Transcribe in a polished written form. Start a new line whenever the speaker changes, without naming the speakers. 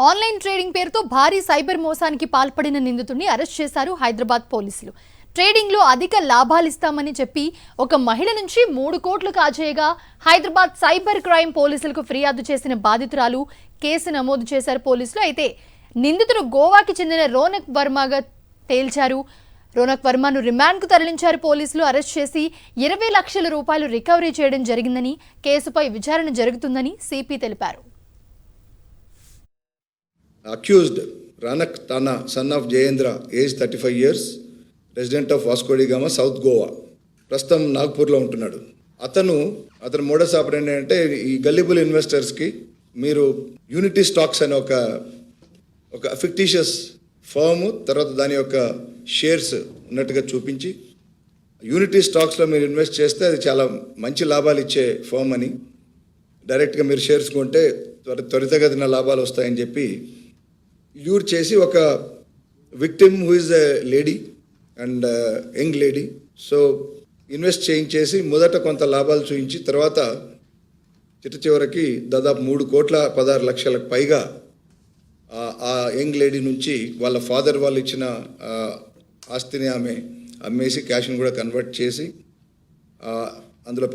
Online trading పేరుతో భారీ cyber మోసానికి పాల్పడిన నిందితుడిని అరెస్ట్ చేశారు హైదరాబాద్ పోలీసులు. ట్రేడింగ్ లో అధిక లాభాలు ఇస్తామని చెప్పి ఒక మహిళ నుంచి 3 కోట్లు కాజేయగా హైదరాబాద్ సైబర్ క్రైమ్ పోలీసులకు ఫిర్యాదు చేసిన బాధితురాలు కేసు నమోదు చేశారు పోలీసులు. అయితే నిందితుడు గోవాకి చెందిన రోనక్ వర్మగా తేల్చారు. రోనక్ వర్మను రిమాండ్ కు తరలించారు పోలీసులు. అరెస్ట్ చేసి 20 లక్షల రూపాయలు రికవరీ చేయడం జరిగిందని, కేసుపై విచారణ జరుగుతుందని సిపి తెలిపారు.
Accused Ranak Tana, son of Jayendra, age 35 years, resident of Vasco da Gama, South Goa. ప్రస్తుతం నాగ్పూర్లో ఉంటున్నాడు. అతను మోడస్ ఆపరేండి అంటే ఈ గల్లిబుల్ ఇన్వెస్టర్స్కి మీరు యూనిటీ స్టాక్స్ అనే ఒక ఫిక్టిషియస్ ఫర్మ్, తర్వాత దాని యొక్క షేర్స్ ఉన్నట్టుగా చూపించి యూనిటీ స్టాక్స్లో మీరు ఇన్వెస్ట్ చేస్తే అది చాలా మంచి లాభాలు ఇచ్చే ఫర్మ్ అని, డైరెక్ట్గా మీరు షేర్స్ కొంటే త్వరితగతిన లాభాలు వస్తాయని చెప్పి యూర్ చేసి ఒక victim who is a lady and young lady, so invest చేయించేసి మొదట కొంత లాభాలు చూపించి తర్వాత చివరికి దాదాపు 3,16 లక్షలకు పైగా ఆ యంగ్ లేడీ నుంచి వాళ్ళ ఫాదర్ వాళ్ళు ఇచ్చిన ఆస్తిని ఆమె అమ్మేసి క్యాష్ని కూడా కన్వర్ట్ చేసి అందులో